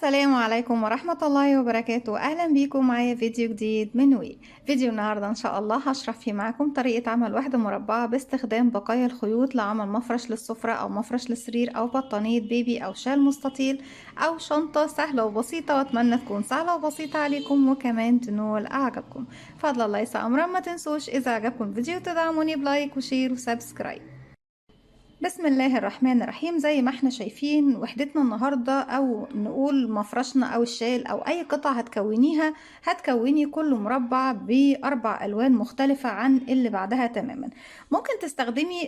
السلام عليكم ورحمة الله وبركاته. أهلا بيكم معايا فيديو جديد من فيديو النهاردة إن شاء الله هشرح فيه معاكم طريقة عمل وحدة مربعة باستخدام بقايا الخيوط لعمل مفرش للسفرة أو مفرش للسرير أو بطانية بيبي أو شال مستطيل أو شنطة سهلة وبسيطة، وأتمنى تكون سهلة وبسيطة عليكم وكمان تنول أعجابكم. فضل الله يسع أمرا، ما تنسوش إذا عجبكم الفيديو تدعموني بلايك وشير وسبسكرايب. بسم الله الرحمن الرحيم. زي ما احنا شايفين وحدتنا النهاردة، او نقول مفرشنا او الشال او اي قطعة هتكونيها، هتكوني كل مربع باربع الوان مختلفة عن اللي بعدها تماما. ممكن تستخدمي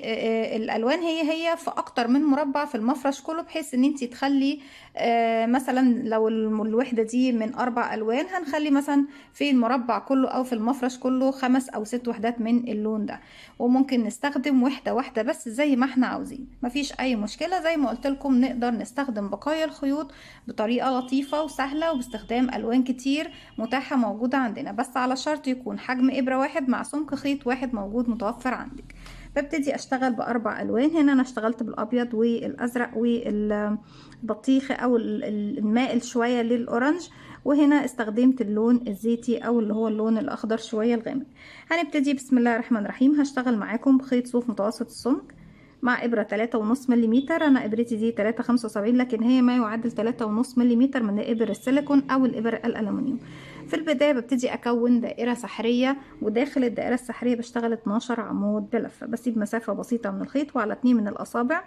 الالوان هي في اكتر من مربع في المفرش كله، بحيث ان انت تخلي مثلا لو الوحدة دي من 4 الوان، هنخلي مثلا في المربع كله او في المفرش كله 5 أو 6 وحدات من اللون ده. وممكن نستخدم وحدة واحدة بس زي ما احنا عاوزين، مفيش اي مشكلة. زي ما قلت لكم نقدر نستخدم بقايا الخيوط بطريقة لطيفة وسهلة وباستخدام الوان كتير متاحة موجودة عندنا، بس على شرط يكون حجم ابرة واحد مع سمك خيط واحد موجود متوفر عندك. ببتدي اشتغل ب4 الوان. هنا انا اشتغلت بالابيض والازرق والبطيخي او المائل شوية للاورنج، وهنا استخدمت اللون الزيتي او اللي هو اللون الاخضر شوية الغامق. هنبتدي بسم الله الرحمن الرحيم. هشتغل معاكم بخيط صوف متوسط السمك مع ابرة 3.5 ملم. انا ابرتي دي 3.75، لكن هي ما يعادل 3.5 ملم من ابر السيليكون او الابر الالومنيوم. في البداية ببتدي اكون دائرة سحرية، وداخل الدائرة السحرية بشتغل 12 عمود بلفة، بسيب مسافة بسيطة من الخيط وعلى 2 من الاصابع.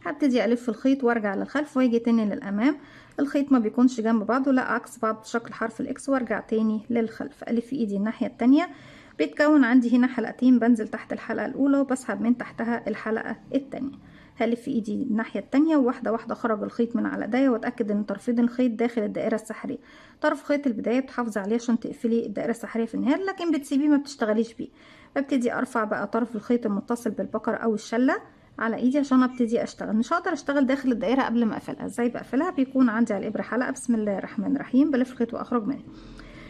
هبتدي الف الخيط وارجع للخلف واجي تاني للامام. الخيط ما بيكونش جنب بعضه، لا عكس بعض شكل حرف الاكس، وارجع تاني للخلف الف ايدي الناحية التانية. بيتكون عندي هنا حلقتين، بنزل تحت الحلقة الاولى وبسحب من تحتها الحلقة التانية. هلف ايدي الناحية التانية وواحدة واحدة خرج الخيط من على ايديا، واتأكد ان طرفين الخيط داخل الدائرة السحرية. طرف خيط البداية بتحافظي عليه عشان تقفلي الدائرة السحرية في النهاية، لكن بتسيبيه ما بتشتغليش بيه. ببتدي ارفع بقى طرف الخيط المتصل بالبقرة او الشلة على ايدي عشان ابتدي اشتغل. مش هقدر اشتغل داخل الدائره قبل ما اقفلها. ازاي بقفلها؟ بيكون عندي على الابره حلقه، بسم الله الرحمن الرحيم، بلف الخيط واخرج منه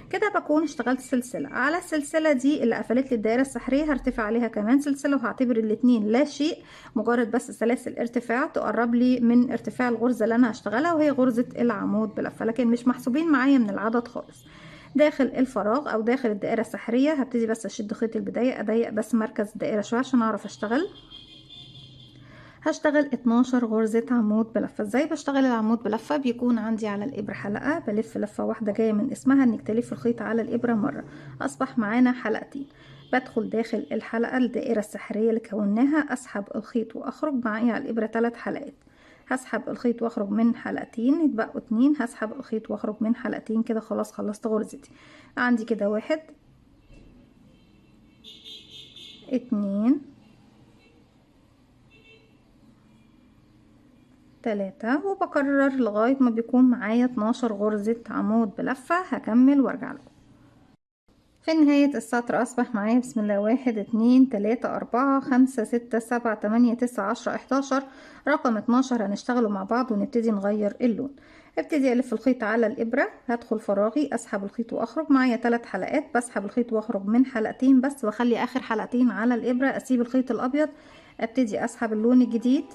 كده. بكون اشتغلت سلسله. على السلسله دي اللي قفلت لي الدائره السحريه هرتفع عليها كمان سلسله، وهعتبر الاتنين لا شيء، مجرد بس سلاسل ارتفاع تقرب لي من ارتفاع الغرزه اللي انا هشتغلها، وهي غرزه العمود بلفه، لكن مش محسوبين معايا من العدد خالص. داخل الفراغ او داخل الدائره السحريه هبتدي بس اشد خيط البدايه، اضيق بس مركز الدائره شويه عشان اعرف اشتغل. هشتغل 12 غرزة عمود بلفة. ازاي بشتغل العمود بلفة؟ بيكون عندي على الابرة حلقة، بلف لفة واحدة جاية من اسمها انك تلف الخيط على الابرة مرة، اصبح معانا حلقتين. بدخل داخل الحلقة الدائرة السحرية اللي كوناها، اسحب الخيط واخرج معايا على الابرة 3 حلقات. هسحب الخيط واخرج من حلقتين، يتبقوا 2. هسحب الخيط واخرج من حلقتين، كده خلاص خلصت غرزتي. عندي كده 1 2 3، وبكرر لغاية ما بيكون معايا 12 غرزة عمود بلفة. هكمل وارجع لكم. في نهاية السطر أصبح معايا بسم الله 1 2 3 4 5 6 7 8 9 10 11. رقم 12 هنشتغله مع بعض ونبتدي نغير اللون. ابتدي ألف الخيط على الإبرة، هدخل فراغي، أسحب الخيط وأخرج معايا 3 حلقات. بسحب الخيط وأخرج من حلقتين بس، وأخلي آخر حلقتين على الإبرة. أسيب الخيط الأبيض، ابتدي أسحب اللون الجديد،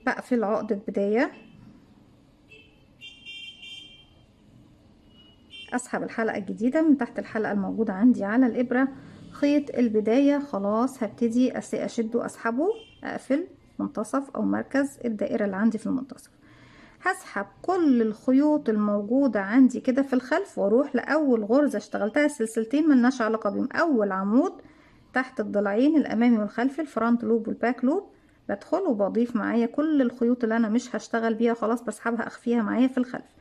بقفل عقدة بداية، اسحب الحلقة الجديدة من تحت الحلقة الموجودة عندي على الابرة. خيط البداية خلاص هبتدي اشده اسحبه، اقفل منتصف او مركز الدائرة اللي عندي في المنتصف. هسحب كل الخيوط الموجودة عندي كده في الخلف، واروح لاول غرزة اشتغلتها سلسلتين ملناش علاقة بيهم. اول عمود تحت الضلعين الامامي والخلفي، الفرونت لوب والباك لوب، بدخل وبضيف معايا كل الخيوط اللي انا مش هشتغل بيها خلاص، بسحبها اخفيها معايا في الخلف،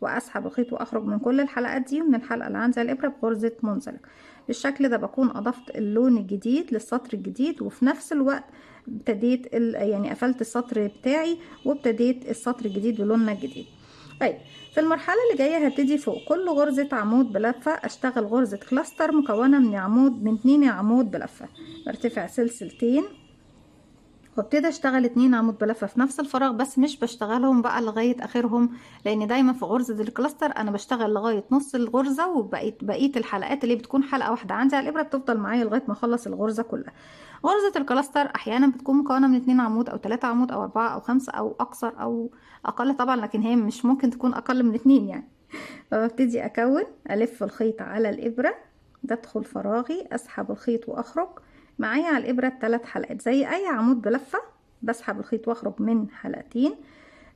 واسحب الخيط واخرج من كل الحلقات دي ومن الحلقه اللي عندي على الابره بغرزه منزلق. بالشكل ده بكون اضفت اللون الجديد للسطر الجديد، وفي نفس الوقت ابتديت يعني قفلت السطر بتاعي وابتديت السطر الجديد بلوننا الجديد. طيب في المرحله اللي جايه هبتدي فوق كل غرزه عمود بلفه اشتغل غرزه كلاستر مكونه من 2 عمود بلفه. برتفع سلسلتين، وابتدي اشتغل 2 عمود بلفة في نفس الفراغ، بس مش بشتغلهم بقى لغاية اخرهم، لان دايما في غرزة الكلاستر انا بشتغل لغاية نص الغرزة، وبقية الحلقات اللي بتكون حلقة واحدة عندي على الابرة بتفضل معايا لغاية ما اخلص الغرزة كلها. غرزة الكلاستر احيانا بتكون مكونة من 2 عمود او 3 عمود او 4 او 5 او اكثر او اقل طبعا، لكن هي مش ممكن تكون اقل من 2 يعني. فببتدي اكون، الف الخيط على الابرة، بدخل فراغي، اسحب الخيط واخرج معايا على الابرة 3 حلقات زي اي عمود بلفة، بسحب الخيط واخرج من حلقتين.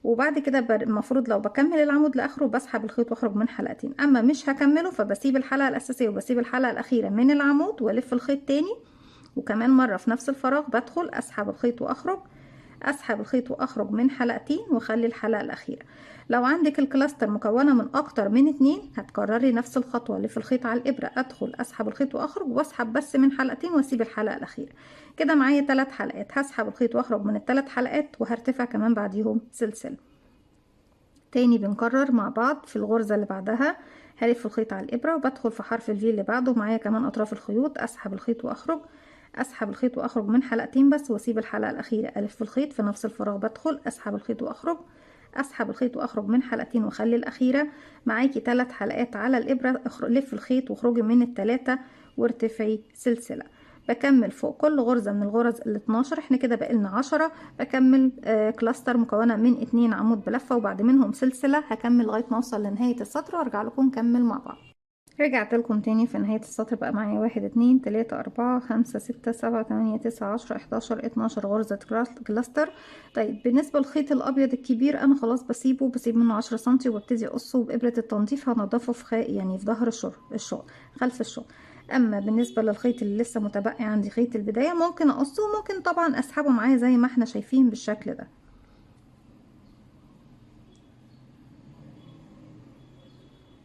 وبعد كده المفروض لو بكمل العمود لاخره بسحب الخيط واخرج من حلقتين، اما مش هكمله فبسيب الحلقة الاساسية وبسيب الحلقة الاخيرة من العمود والف الخيط تاني، وكمان مرة في نفس الفراغ بدخل اسحب الخيط واخرج، اسحب الخيط واخرج من حلقتين واخلي الحلقة الاخيرة. لو عندك الكلاستر مكونة من اكتر من 2 هتكرري نفس الخطوة اللي في الخيط على الابرة، ادخل اسحب الخيط واخرج واسحب بس من حلقتين واسيب الحلقة الاخيرة. كده معايا 3 حلقات، هسحب الخيط واخرج من ال3 حلقات وهرتفع كمان بعديهم سلسلة. تاني بنكرر مع بعض في الغرزة اللي بعدها، هلف الخيط على الابرة وبدخل في حرف الفي اللي بعده، معايا كمان اطراف الخيوط، اسحب الخيط واخرج، اسحب الخيط واخرج من حلقتين بس واسيب الحلقة الاخيرة، الف الخيط في نفس الفراغ بدخل اسحب الخيط واخرج، اسحب الخيط واخرج من حلقتين واخلي الاخيرة. معاكي 3 حلقات على الابرة، لف الخيط واخرجي من ال3 وارتفعي سلسلة. بكمل فوق كل غرزة من الغرز ال12، احنا كده بقلنا 10. بكمل كلاستر مكونة من 2 عمود بلفة وبعد منهم سلسلة، هكمل لغاية ما اوصل لنهاية السطر وارجع لكم نكمل مع بعض. رجعت لكم تاني في نهاية السطر، بقى معايا 1 2 3 4 5 6 7 8 9 10 11 12 غرزة كلاستر. طيب بالنسبة للخيط الابيض الكبير انا خلاص بسيب منه 10 سنتي وببتدي اقصه بإبرة التنظيف، هنضفه في يعني في ظهر الشغل خلف الشغل. اما بالنسبة للخيط اللي لسه متبقي عندي خيط البداية ممكن اقصه، وممكن طبعا اسحبه معايا زي ما احنا شايفين بالشكل ده.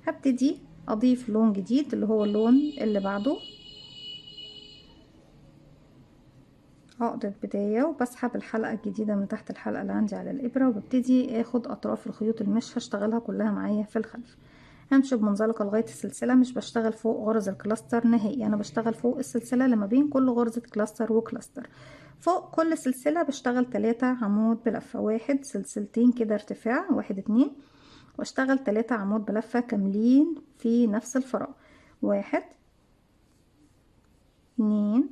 هبتدي اضيف لون جديد اللي هو اللون اللي بعده، عقدة بداية، وبسحب الحلقة الجديدة من تحت الحلقة اللي عندي على الإبرة، وببتدي اخد أطراف الخيوط اللي مش هشتغلها كلها معايا في الخلف. همشي بمنزلقة لغاية السلسلة، مش بشتغل فوق غرز الكلاستر نهائي، أنا بشتغل فوق السلسلة اللي ما بين كل غرزة كلاستر وكلاستر. فوق كل سلسلة بشتغل 3 عمود بلفة، 1 سلسلتين كده ارتفاع، 1 2، واشتغل 3 عمود بلفة كاملين في نفس الفراغ، 1 2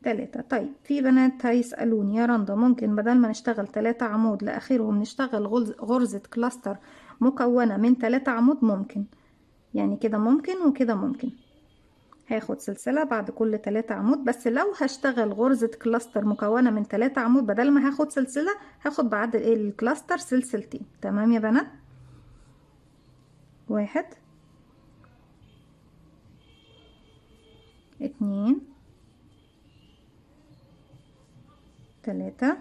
3. طيب في بنات هيسألوني يا رندا ممكن بدل ما نشتغل 3 عمود لآخرهم نشتغل غرزة كلاستر مكونة من 3 عمود؟ ممكن، يعني كده ممكن وكده ممكن. هاخد سلسلة بعد كل 3 عمود، بس لو هشتغل غرزة كلاستر مكونة من 3 عمود بدل ما هاخد سلسلة هاخد بعد الكلاستر سلسلتين. تمام يا بنات؟ 1 2 3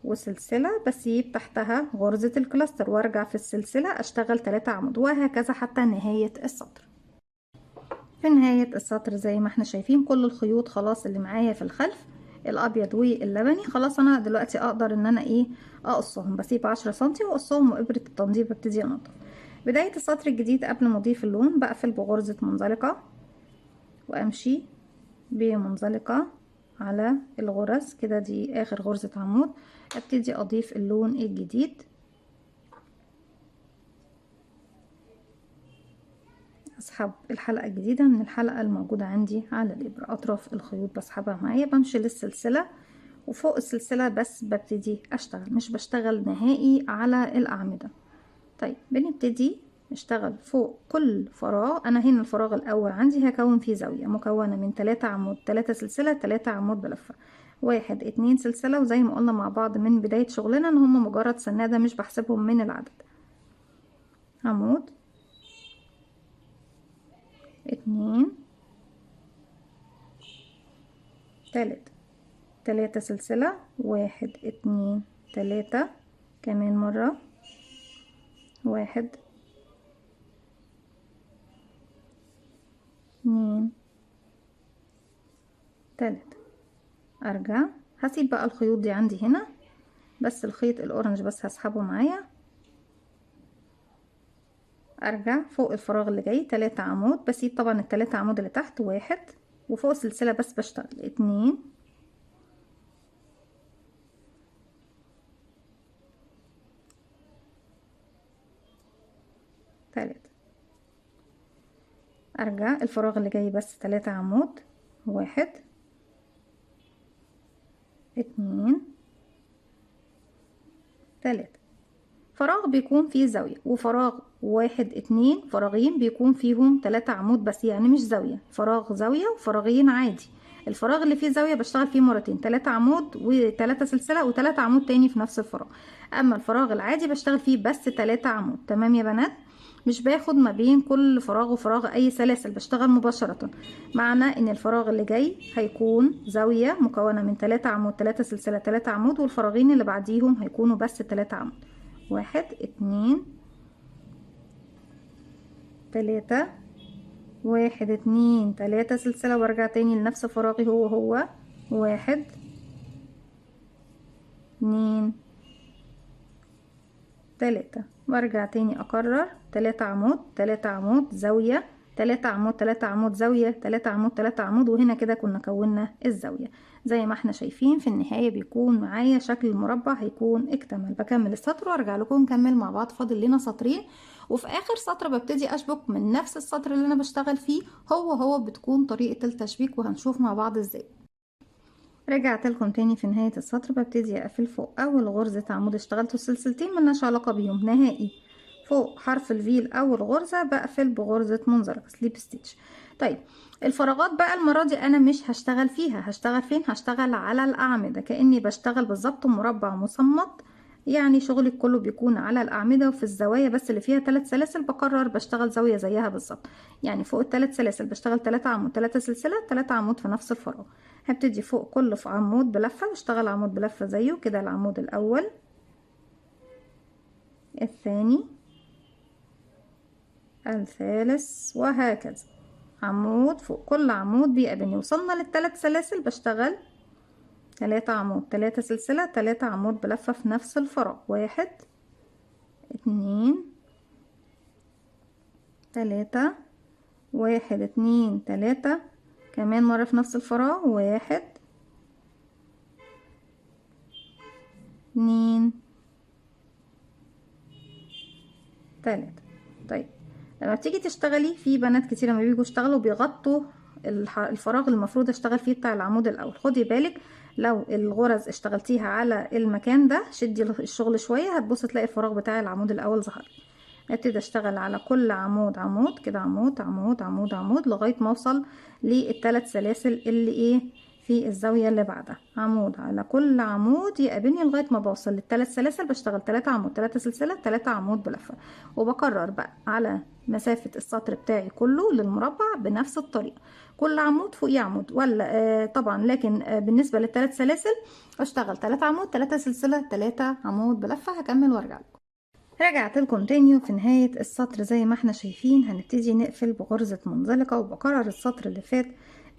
وسلسلة بسيب تحتها غرزة الكلاستر وارجع في السلسلة اشتغل 3 عمود، وهكذا حتى نهاية السطر. في نهاية السطر زي ما احنا شايفين كل الخيوط خلاص اللي معايا في الخلف الابيض واللبني خلاص، انا دلوقتي اقدر ان انا اقصهم، بسيب 10 سنتي واقصهم وابرة التنظيف ببتدي انضف. بداية السطر الجديد قبل ما اضيف اللون بقفل بغرزة منزلقة وامشي بمنزلقة على الغرز كده، دي اخر غرزة عمود، ابتدي اضيف اللون الجديد. اسحب الحلقة الجديدة من الحلقة الموجودة عندي على الإبرة، أطراف الخيوط بسحبها معايا، بمشي للسلسلة وفوق السلسلة بس ببتدي أشتغل، مش بشتغل نهائي على الأعمدة. طيب بنبتدي نشتغل فوق كل فراغ. أنا هنا الفراغ الأول عندي هكون فيه زاوية مكونة من 3 عمود، 3 سلسلة، 3 عمود بلفة، 1 2 سلسلة، وزي ما قلنا مع بعض من بداية شغلنا إن هما مجرد سنادة مش بحسبهم من العدد. عمود 2 3 3 سلسلة، 1 2 3، كمان مرة 1 2 3. ارجع هسيب بقى الخيوط دي عندي هنا، بس الخيط الاورنج بس هسحبه معايا، ارجع فوق الفراغ اللي جاي 3 عمود، بسيب طبعا ال3 عمود اللي تحت، 1 وفوق السلسلة بس بشتغل 2 تلاتة. ارجع الفراغ اللي جاي بس 3 عمود، 1 2 3. فراغ بيكون فيه زاوية، وفراغ 1 2 فراغين بيكون فيهم 3 عمود بس، يعني مش زاوية، فراغ زاوية وفراغين عادي. الفراغ اللي فيه زاوية بشتغل فيه مرتين، 3 عمود و3 سلسلة و3 عمود تاني في نفس الفراغ. اما الفراغ العادي بشتغل فيه بس 3 عمود. تمام يا بنات؟ مش باخد ما بين كل فراغ وفراغ اي سلاسل، بشتغل مباشرة. معنى ان الفراغ اللي جاي هيكون زاوية مكونة من 3 عمود 3 سلسلة 3 عمود، والفراغين اللي بعديهم هيكونوا بس 3 عمود. 1 2 3 1 2 3 سلسلة، وارجع تاني لنفس فراغي هو 1 2 3، وارجع تاني اكرر 3 عمود 3 عمود زاوية 3 عمود 3 عمود زاوية 3 عمود 3 عمود، وهنا كده كنا كونا الزاوية. زي ما احنا شايفين في النهاية بيكون معايا شكل المربع هيكون اكتمل. بكمل السطر وارجع لكم نكمل مع بعض. فاضل لنا سطرين، وفي اخر سطر ببتدي اشبك من نفس السطر اللي انا بشتغل فيه، هو بتكون طريقة التشبيك، وهنشوف مع بعض ازاي. رجعت لكم تاني في نهاية السطر، ببتدي اقفل فوق اول غرزة عمود اشتغلته سلسلتين ملناش علاقة بيهم نهائي. فوق حرف الفي الاول غرزة بقفل بغرزة منزلقة سليب ستيتش. طيب الفراغات بقى المرة دي انا مش هشتغل فيها، هشتغل فين؟ هشتغل على الاعمدة، كأني بشتغل بالظبط مربع مصمت. يعني شغلي كله بيكون على الاعمدة وفي الزوايا بس اللي فيها 3 سلاسل بكرر بشتغل زاوية زيها بالظبط. يعني فوق ال3 سلاسل بشتغل 3 عمود 3 سلسلة 3 عمود في نفس الفراغ. هبتدي فوق كل في عمود بلفة واشتغل عمود بلفة زيه كده، العمود الاول الثاني الثالث وهكذا، عمود فوق كل عمود بيقابلني. وصلنا للثلاث سلاسل بشتغل 3 عمود 3 سلسلة 3 عمود بلفة في نفس الفراغ. 1 2 3 1 2 3 كمان مرة في نفس الفراغ. 1 2 3. طيب لما بتيجي تشتغلي، في بنات كتير لما بيجوا يشتغلوا بيغطوا الفراغ اللي المفروض اشتغل فيه بتاع العمود الاول. خدي بالك لو الغرز اشتغلتيها على المكان ده، شدي الشغل شويه هتبص تلاقي الفراغ بتاع العمود الاول ظهر. ابتدي اشتغل على كل عمود عمود كده، عمود عمود عمود عمود لغايه ما اوصل للثلاث سلاسل اللي ايه في الزاويه اللي بعدها. عمود على كل عمود يقابلني لغايه ما بوصل للثلاث سلاسل، بشتغل 3 عمود 3 سلسله 3 عمود بلفه، وبكرر بقى على مسافه السطر بتاعي كله للمربع بنفس الطريقه. كل عمود فوقيه عمود ولا طبعا، لكن بالنسبه للثلاث سلاسل اشتغل 3 عمود 3 سلسله 3 عمود بلفه. هكمل وارجع لكم. رجعت لكم تاني، وفي نهاية السطر زي ما احنا شايفين هنبتدي نقفل بغرزة منزلقة. وبكرر السطر اللي فات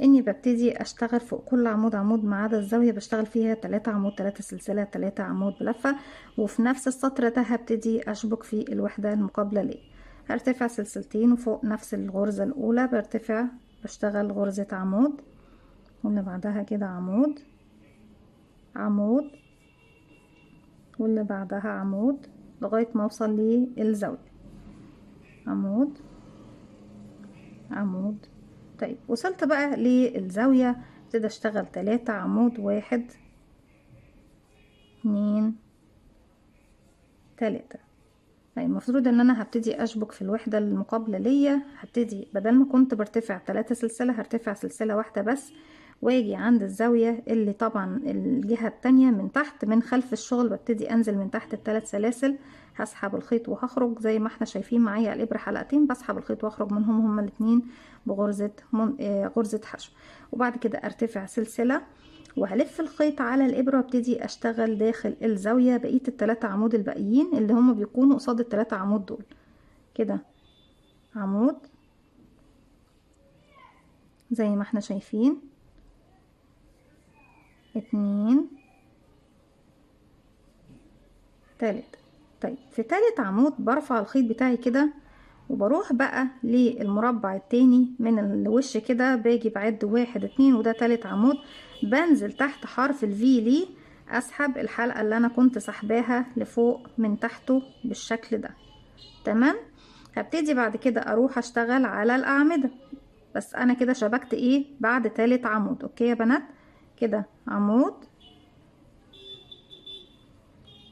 اني ببتدي اشتغل فوق كل عمود عمود ما عدا الزاوية بشتغل فيها 3 عمود 3 سلسلة 3 عمود بلفة. وفي نفس السطر ده هبتدي اشبك في الوحدة المقابلة ليه. هرتفع سلسلتين، وفوق نفس الغرزة الاولى برتفع بشتغل غرزة عمود، واللي بعدها كده عمود عمود، واللي بعدها عمود لغاية ما اوصل للزاوية. عمود عمود. طيب وصلت بقى للزاوية، ابتدي اشتغل 3 عمود 1 2 3. طيب المفروض ان انا هبتدي اشبك في الوحدة المقابلة ليا. هبتدي بدل ما كنت برتفع 3 سلسلة هرتفع سلسلة واحدة بس، واجي عند الزاوية اللي طبعا الجهة التانية من تحت من خلف الشغل ببتدي انزل من تحت الثلاث سلاسل. هسحب الخيط وهخرج زي ما احنا شايفين معايا الابرة حلقتين، بسحب الخيط واخرج منهم هما الاتنين بغرزة غرزة حشو. وبعد كده ارتفع سلسلة وهلف الخيط على الابرة وابتدي اشتغل داخل الزاوية بقية الثلاثة عمود الباقيين اللي هما بيكونوا قصاد الثلاثة عمود دول كده. عمود زي ما احنا شايفين 2 3. طيب في تالت عمود برفع الخيط بتاعي كده، وبروح بقى للمربع التاني من الوش كده، باجي بعد 1 2 وده تالت عمود، بنزل تحت حرف الفي ليه، اسحب الحلقة اللي انا كنت سحباها لفوق من تحته بالشكل ده. تمام. هبتدي بعد كده اروح اشتغل على الاعمدة، بس انا كده شبكت ايه بعد تالت عمود. اوكي يا بنات، كده عمود،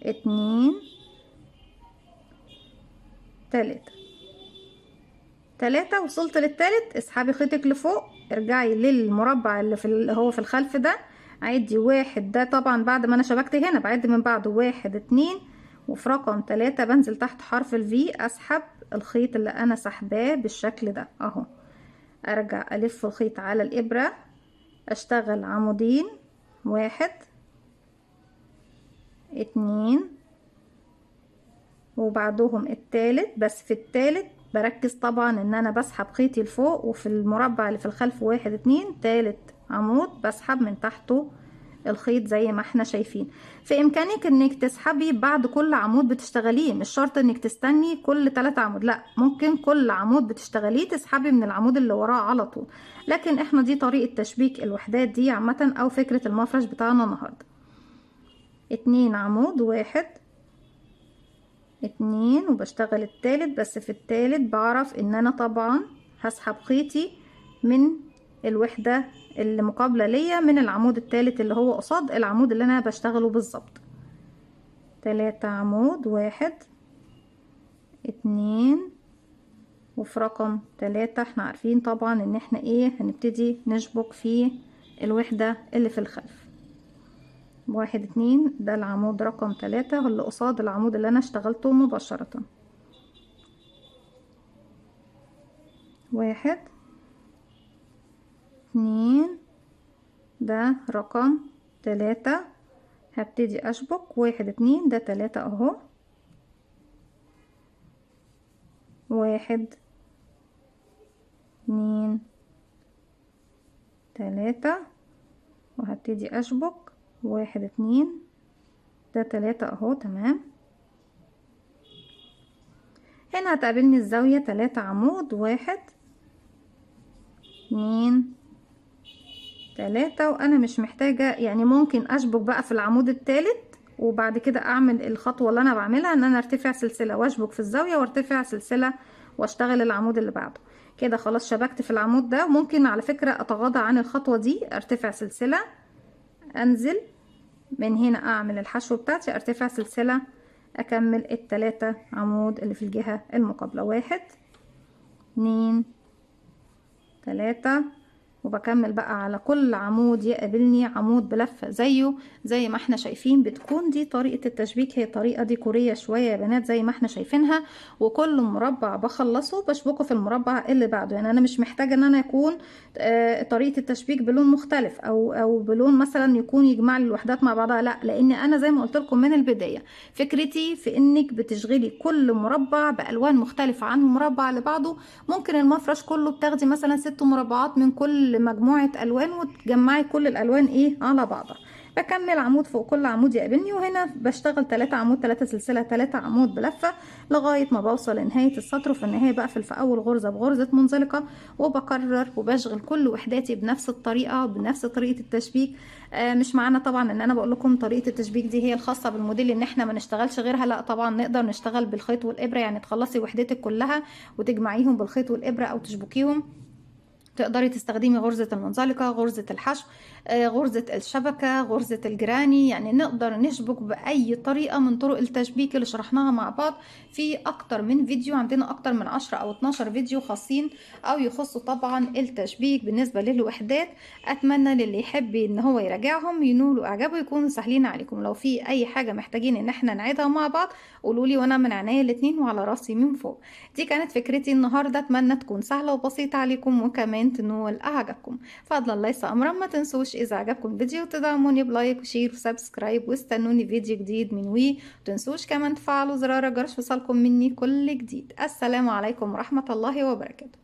اتنين، تلاتة، وصلت للتالت. اسحبي خيطك لفوق، ارجعي للمربع اللي هو في الخلف ده، عدي واحد. ده طبعا بعد ما انا شبكت هنا بعد من بعده واحد، اتنين، وفي رقم تلاتة بنزل تحت حرف الفي، اسحب الخيط اللي انا سحباه بالشكل ده اهو. ارجع الف الخيط على الابرة، اشتغل عمودين، واحد، اتنين، وبعدهم التالت. بس في التالت بركز طبعا ان انا بسحب خيطي لفوق، وفي المربع اللي في الخلف واحد، اتنين، تالت عمود بسحب من تحته الخيط زي ما احنا شايفين. في امكانك انك تسحبي بعد كل عمود بتشتغليه، مش شرط انك تستني كل 3 عمود، لا، ممكن كل عمود بتشتغليه تسحبي من العمود اللي وراه على طول. لكن احنا دي طريقة تشبيك الوحدات دي عامة، او فكرة المفرش بتاعنا النهاردة. 2 عمود، واحد، اتنين، وبشتغل التالت. بس في التالت بعرف ان انا طبعا هسحب خيطي من الوحدة اللي مقابلة ليا من العمود التالت اللي هو قصاد العمود اللي انا بشتغله بالظبط. 3 عمود، واحد، اتنين، وفي رقم 3 احنا عارفين طبعا ان احنا ايه هنبتدي نشبك في الوحدة اللي في الخلف. واحد، اتنين، ده العمود رقم 3 اللي قصاد العمود اللي انا اشتغلته مباشرة. واحد، اتنين، ده رقم 3. هبتدي اشبك واحد، اتنين، ده 3 اهو، واحد، اتنين، 3، وهبتدي اشبك واحد، اتنين، ده 3 اهو. تمام. هنا هتقابلني الزاوية 3 عمود، واحد، اتنين، 3، وانا مش محتاجة يعني ممكن اشبك بقى في العمود التالت، وبعد كده اعمل الخطوة اللي انا بعملها ان انا ارتفع سلسلة واشبك في الزاوية وارتفع سلسلة واشتغل العمود اللي بعده. كده خلاص شبكت في العمود ده. ممكن على فكرة اتغاضى عن الخطوة دي، ارتفع سلسلة، انزل من هنا اعمل الحشو بتاعتي، ارتفع سلسلة، اكمل ال3 عمود اللي في الجهة المقابلة. واحد، اتنين، 3، وبكمل بقى على كل عمود يقابلني عمود بلفة زيه. زي ما احنا شايفين بتكون دي طريقة التشبيك، هي طريقة ديكورية شوية يا بنات زي ما احنا شايفينها. وكل مربع بخلصه بشبكه في المربع اللي بعده. يعني انا مش محتاجة ان انا يكون طريقة التشبيك بلون مختلف او بلون مثلا يكون يجمع لي الوحدات مع بعضها، لا، لان انا زي ما قلت لكم من البداية فكرتي في انك بتشغلي كل مربع بالوان مختلفة عن المربع اللي بعده. ممكن المفرش كله بتاخدي مثلا 6 مربعات من كل مجموعة الوان وتجمعي كل الالوان ايه على بعضها. بكمل عمود فوق كل عمود يقابلني، وهنا بشتغل 3 عمود، 3 سلسلة، 3 عمود بلفة لغاية ما بوصل لنهاية السطر. وفي النهاية بقفل في اول غرزة بغرزة منزلقة، وبكرر وبشغل كل وحداتي بنفس الطريقة بنفس طريقة التشبيك. مش معنى طبعا ان انا بقول لكم طريقة التشبيك دي هي الخاصة بالموديل ان احنا ما نشتغلش غيرها، لا طبعا نقدر نشتغل بالخيط والابرة. يعني تخلصي وحدتك كلها وتجمعيهم بالخيط والابرة او تشبكيهم. تقدري تستخدمي غرزة المنزلقة، غرزة الحشو، غرزة الشبكة، غرزة الجراني. يعني نقدر نشبك بأي طريقة من طرق التشبيك اللي شرحناها مع بعض في أكتر من فيديو. عندنا أكتر من 10 أو 12 فيديو خاصين أو يخصوا طبعا التشبيك بالنسبة للوحدات. أتمنى للي يحب إن هو يراجعهم ينولوا إعجابه، يكونوا سهلين عليكم. لو في أي حاجة محتاجين إن احنا نعيدها مع بعض قولولي، وأنا من عينيا الاتنين وعلى راسي من فوق. دي كانت فكرتي النهاردة، أتمنى تكون سهلة وبسيطة عليكم وكمان تنول أعجابكم. فضلا ليس أمرا، ما تنسوش إذا عجبكم الفيديو تدعموني بلايك وشير وسبسكرايب، واستنوني فيديو جديد من متنسوش كمان تفعلوا زرار الجرس يوصلكم مني كل جديد. السلام عليكم ورحمة الله وبركاته.